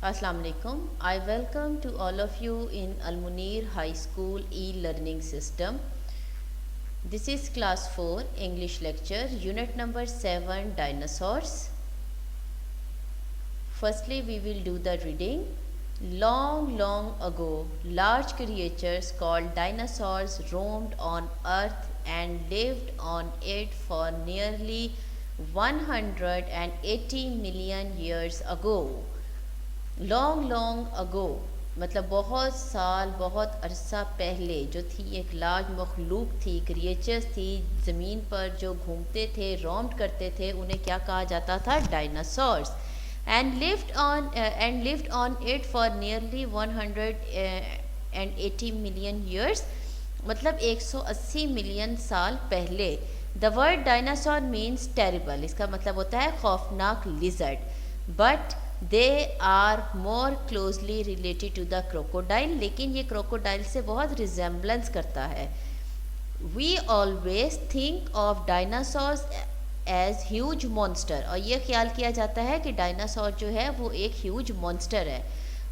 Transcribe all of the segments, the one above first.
Assalamu alaikum. I welcome to all of you in Al Munir High School e-learning system. This is class 4 English lecture unit number 7 dinosaurs. Firstly we will do the reading. Long ago, large creatures called dinosaurs roamed on earth and lived on it for nearly 180 million years ago. Long ago मतलब बहुत साल बहुत अरसा पहले जो थी एक large मखलूक थी, क्रिएचर्स थी ज़मीन पर जो घूमते थे, रोम्ड करते थे, उन्हें क्या कहा जाता था? Dinosaurs. And lived on it for nearly 180 million years, मतलब 180 मिलियन साल पहले. The word dinosaur means terrible, इसका मतलब होता है खौफनाक lizard. But they are more closely related to the crocodile, लेकिन ये क्रोकोडाइल से बहुत रिजेम्बलेंस करता है. We always think of dinosaurs as huge monster, और ये ख्याल किया जाता है कि डायनासोर जो है वो एक ह्यूज मॉन्स्टर है.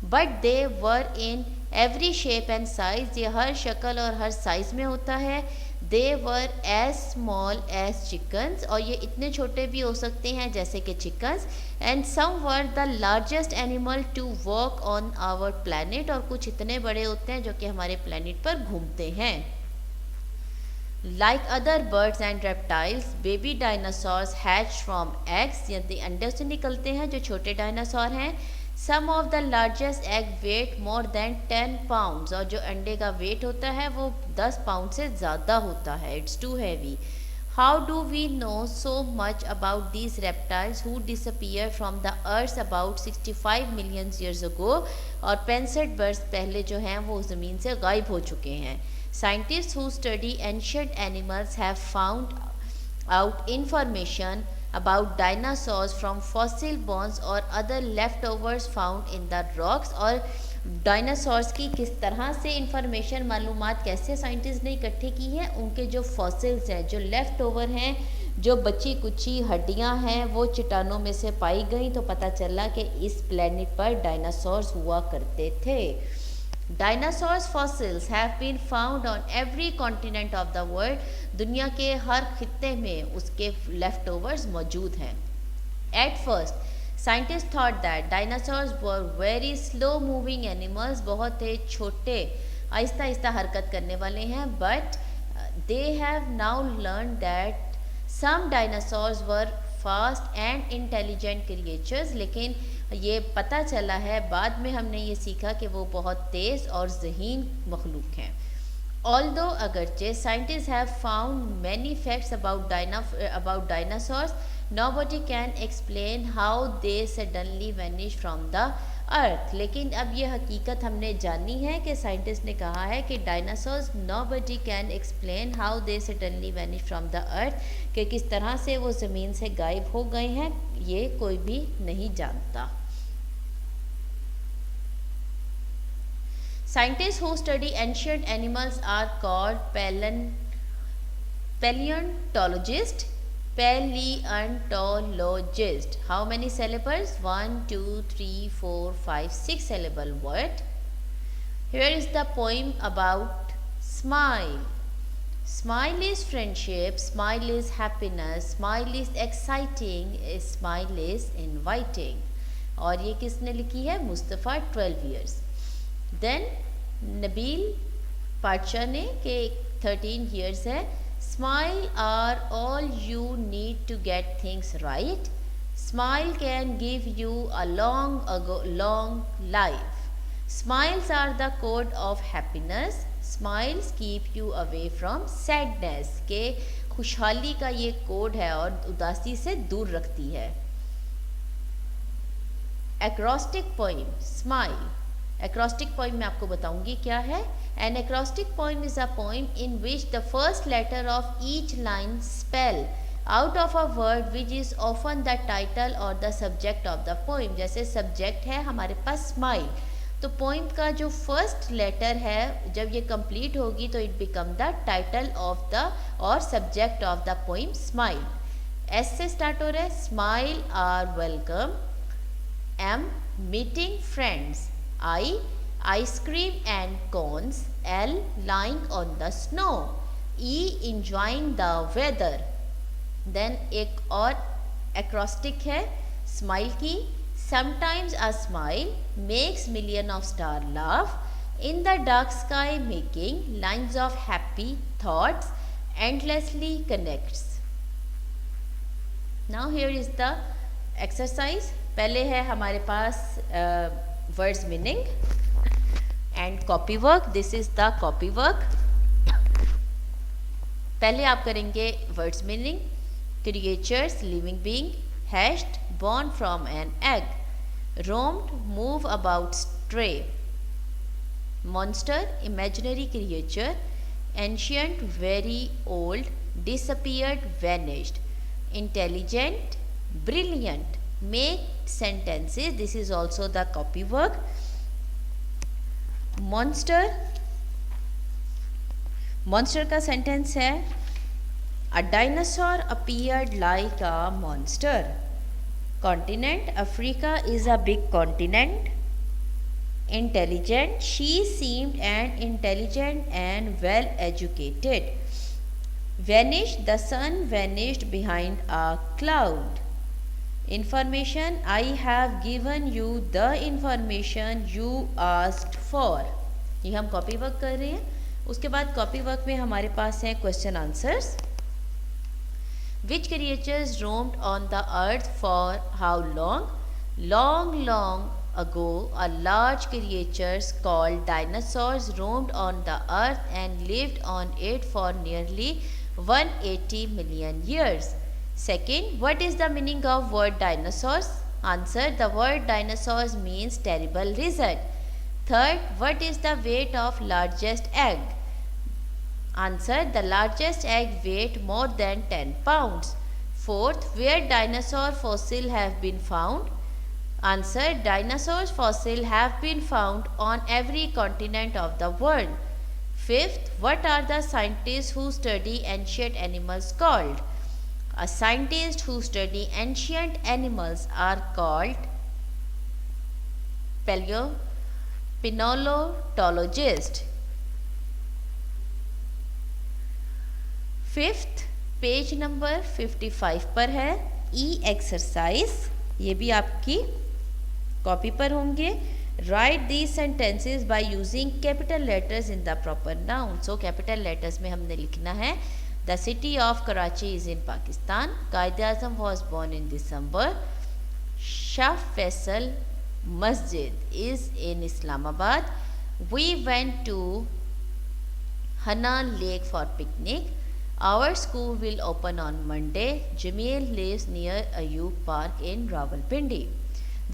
But they were in every shape and size, ये हर शक्ल और हर साइज में होता है. They were as small as chickens, और ये इतने छोटे भी हो सकते हैं जैसे कि chickens. And some were the largest animal to walk on our planet, और कुछ इतने बड़े होते हैं जो कि हमारे प्लानट पर घूमते हैं. Like other birds and reptiles, baby dinosaurs hatch from eggs, यानी अंडे से निकलते हैं जो छोटे डायनासोर हैं. Some of the largest egg weight more than 10 pounds, और जो अंडे का वेट होता है वो 10 पाउंड से ज़्यादा होता है. It's too heavy. How do we know so much about these reptiles who disappear from the earth about 65 million years ago, और 65 बर्स पहले जो हैं वो ज़मीन से गायब हो चुके हैं. Scientist who study ancient animals have found out information about dinosaurs from fossil bones or other leftovers found in the rocks. और डायनासोर्स की किस तरह से इंफॉर्मेशन मालूमात कैसे साइंटिस्ट ने इकट्ठे की है, उनके जो फॉसिल्स हैं, जो लेफ़्ट ओवर हैं, जो बची कुची हड्डियां हैं, वो चट्टानों में से पाई गई, तो पता चला कि इस प्लेनेट पर डायनासोर्स हुआ करते थे. Dinosaurs fossils have been found on every continent of the world, दुनिया के हर खित्ते में उसके लेफ्ट ओवर्स मौजूद हैं. At first scientist thought that dinosaurs were very slow moving animals, बहुत ही छोटे आहिस्ता आहिस्ता हरकत करने वाले हैं. But they have now learn that some dinosaurs were fast and intelligent creatures, लेकिन ये पता चला है बाद में हमने ये सीखा कि वो बहुत तेज़ और ज़हीन मखलूक हैं. ऑल्दो अगरचे scientist have found many facts about dinosaurs, nobody can explain how they suddenly vanish from the अर्थ. लेकिन अब ये हकीकत हमने जानी है कि साइंटिस्ट ने कहा है कि dinosaurs nobody can explain how they suddenly vanish from the अर्थ, कि किस तरह से वो ज़मीन से गायब हो गए हैं, ये कोई भी नहीं जानता. Scientists who study ancient animals are called paleontologists. Paleontologist. How many syllables? 1, 2, 3, 4, 5, 6 syllable word. Here is the poem about smile. Smile is friendship, smile is happiness, smile is exciting, smile is inviting. और ये किसने लिखी है? Mustafa 12 years. Then Nabeel पातशाह ने के 13 years है. Smile are all you need to get things right, smile can give you a long life, smiles are the code of happiness, smiles keep you away from sadness, के खुशहाली का ये code है और उदासी से दूर रखती है. Acrostic poem smile. Acrostic poem मैं आपको बताऊंगी क्या है. An acrostic poem is a poem in which the first letter of each line spell out of a word which is often the title और the subject of the poem. जैसे subject है हमारे पास smile, तो poem का जो first letter है जब ये कंप्लीट होगी तो it become the title of the और subject of the poem smile. S से स्टार्ट हो रहा है. Smile are welcome, M meeting friends. I, ice cream and cones. L, lying on the snow. E, enjoying the weather. Then एक और acrostic है smile की. Sometimes a smile makes million of star laugh in the dark sky making lines of happy thoughts endlessly connects. Now here is the exercise. पहले है हमारे पास words meaning and copy work. This is the copy work. पहले आप करेंगे words meaning. Creatures, living being. Hatched, born from an egg. Roamed, move about, stray. Monster, imaginary creature. Ancient, very old. Disappeared, vanished. Intelligent, brilliant. Make sentences. This is also the copy work. Monster. Monster का sentence है A dinosaur appeared like a monster. Continent, Africa is a big continent. Intelligent, she seemed intelligent and well educated. Vanished, the sun vanished behind a cloud. Information, I have given you the information you asked for. ये हम copy work कर रहे हैं. उसके बाद copy work में हमारे पास हैं question answers. Which creatures roamed on the earth for how long? Long, long ago, a large creatures called dinosaurs roamed on the earth and lived on it for nearly 180 million years. Second, what is the meaning of word dinosaurs? Answer, the word dinosaurs means terrible lizard. Third, what is the weight of largest egg? Answer, the largest egg weight more than 10 pounds. Fourth, where dinosaur fossil have been found? Answer, dinosaurs fossil have been found on every continent of the world. Fifth, what are the scientists who study ancient animals called? A scientist who study ancient animals are called paleontologist. Fifth page number 55 पर है. ई exercise, ये भी आपकी copy पर होंगे. Write these sentences by using capital letters in the proper noun. So capital letters में हमने लिखना है the city of Karachi is in Pakistan. Quaid Azam was born in December. Shah Faisal Masjid is in Islamabad. We went to Hanna lake for picnic. Our school will open on Monday. Jamil lives near Ayub Park in Rawalpindi.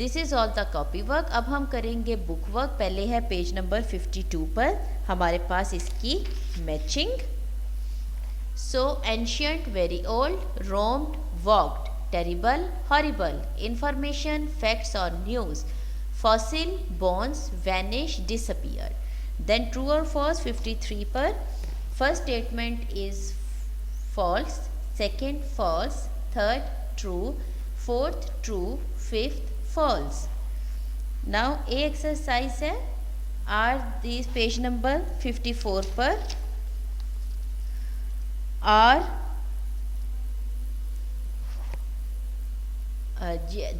This is all the copy work. अब हम करेंगे book work. पहले है page number 52 पर हमारे पास इसकी matching. So ancient, very old. Roamed, walked. Terrible, horrible. Information, facts or news. Fossil, bones. Vanish, disappeared. Then true or false 53 पर. First statement is false, second false, third true, fourth true, fifth false. Now A exercise है. Are these page number 54 पर. Are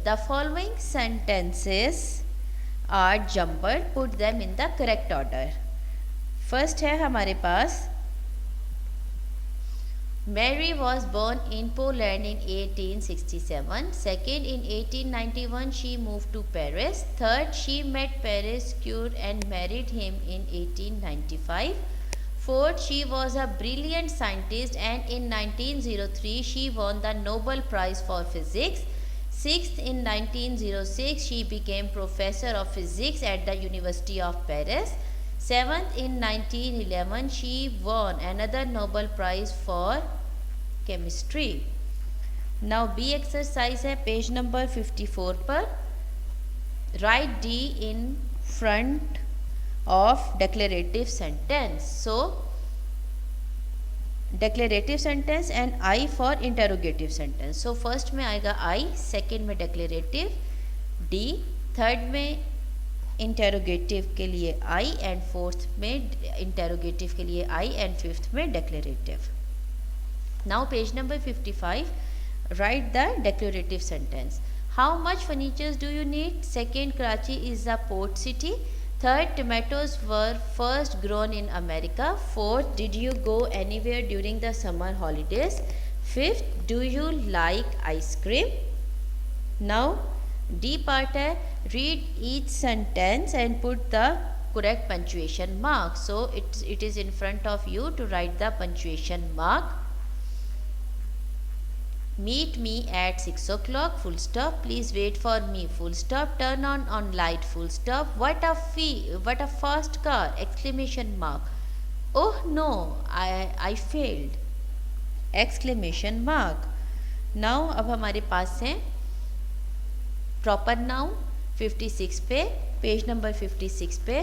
the following sentences are jumbled. Put them in the correct order. First है हमारे पास Mary was born in Poland in 1867. Second, in 1891 she moved to Paris. Third, she met Paris Cure and married him in 1895. Fourth, she was a brilliant scientist and in 1903 she won the Nobel Prize for Physics. Sixth, in 1906 she became professor of physics at the University of Paris. Seventh, in 1911 she won another Nobel Prize for chemistry. Now B exercise है page number 54 पर. Write D in front of declarative sentence. So declarative sentence and I for interrogative sentence. So first में आएगा I, second में declarative, D, third में interrogative के लिए आई and fourth में interrogative के लिए आई एंड फिफ्थ में declarative. Now page number 55, write the declarative sentence. How much furniture do you need? Second, Karachi is a port city. Third, tomatoes were first grown in America. Fourth, did you go anywhere during the summer holidays? Fifth, do you like ice cream? Now D part है, read each sentence and put the correct punctuation mark. So it is in front of you to write the punctuation mark. Meet me at 6 o'clock, full stop. Please wait for me, full stop. Turn on light, full stop. What a fast car! Exclamation mark. Oh no, I failed! Exclamation mark. Now अब हमारे पास है proper noun 56 पे, page number 56 पे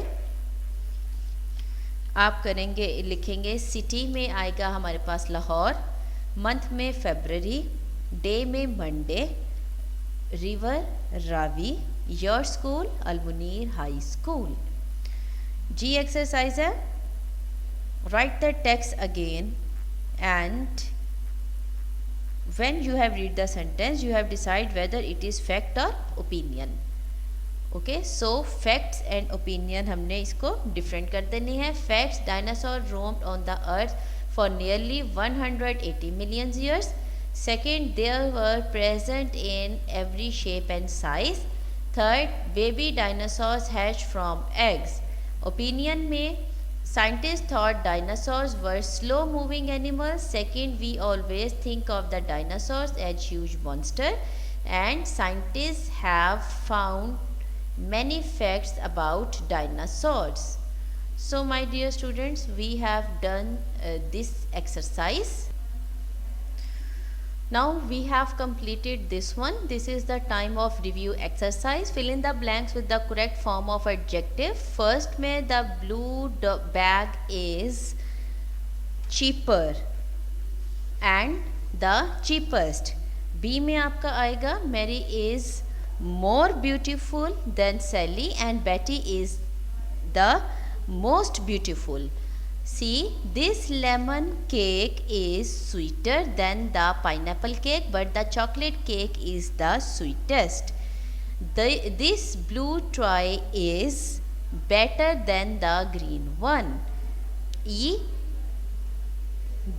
आप करेंगे, लिखेंगे city में आएगा हमारे पास लाहौर, मंथ में फरवरी, डे में Monday, river Ravi, your school Al Munir high school. जी एक्सरसाइज है, write the text again and when you have read the sentence you have decide whether it is fact or opinion. Okay, so facts and opinion हमने इसको different कर देनी है. Facts, dinosaur roamed on the earth for nearly 180 million years. Second, they were present in every shape and size. Third, baby dinosaurs hatched from eggs. Opinion में scientists thought dinosaurs were slow moving animals. Second, we always think of the dinosaurs as huge monsters, and scientists have found many facts about dinosaurs. So my dear students, we have done this exercise. Now we have completed this one. This is the time of review exercise. Fill in the blanks with the correct form of adjective. First में the blue bag is cheaper and the cheapest. B में आपका आएगा Mary is more beautiful than Sally and Betty is the most beautiful. C, this lemon cake is sweeter than the pineapple cake, but the chocolate cake is the sweetest. This blue toy is better than the green one. E,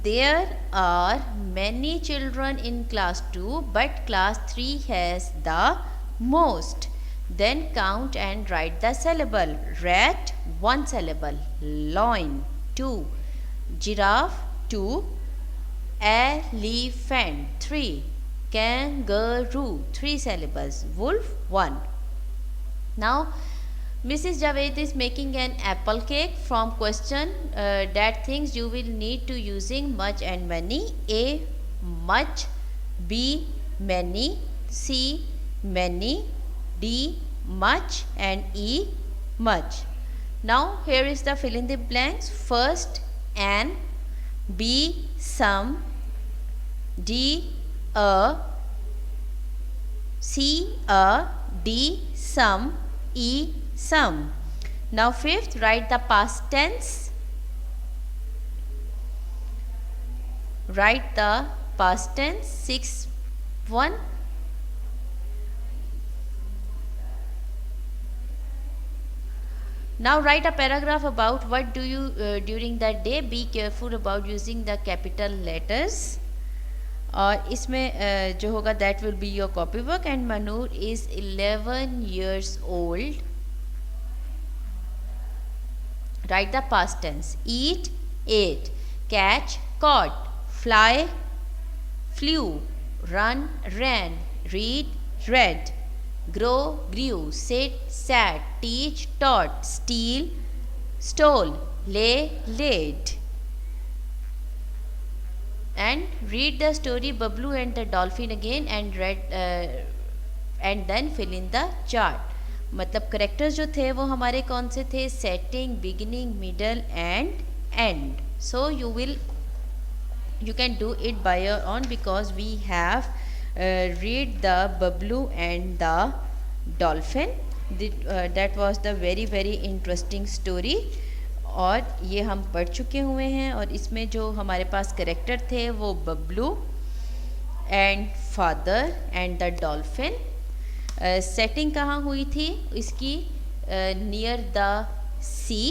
there are many children in class 2, but class 3 has the most. Then count and write the syllable. Rat, 1 syllable. Loin, 2. Giraffe, 2. Elephant, 3. Kangaroo, 3 syllables. Wolf, 1. Now Mrs. Javed is making an apple cake. From question that things you will need to using much and many. A, much. B, many. C, many. D, much. And E, much. Now here is the fill in the blanks. First, an. B, some. D, a. C, a. D, some. E, some. Now fifth, write the past tense. Write the past tense. 6, 1. Now write a paragraph about what do you during that day. Be careful about using the capital letters. और इसमें जो होगा that will be your copywork. And Manur is 11 years old. Write the past tense. Eat, ate. Catch, caught. Fly, flew. Run, ran. Read, read. Grow, grew. Sit, sat. Teach, taught. Steal, stole. Lay, laid. And read the story Bablu and the dolphin again and read and then fill in the chart. मतलब characters जो थे वो हमारे कौन से थे? Setting, beginning, middle and and. So you can do it by your own because we have read the Bablu and the dolphin. That was the very very interesting story. और ये हम पढ़ चुके हुए हैं। और इसमें जो हमारे पास करेक्टर थे वो Bablu and father and the dolphin. Setting कहाँ हुई थी इसकी? Near the C.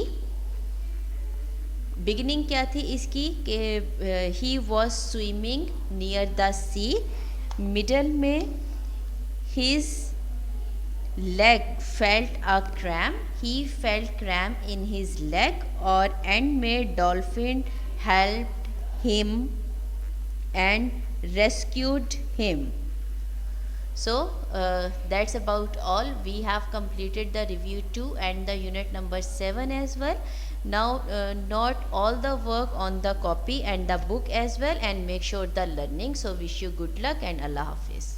बिगिनिंग क्या थी इसकी? कि he was swimming near the sea. Middle में his leg felt a cramp, he felt cramp in his leg। और एंड में dolphin helped him and rescued him। So that's about all. We have completed the review 2 and the unit number 7 as well. Now note all the work on the copy and the book as well, and make sure the learning. So wish you good luck and Allah Hafiz.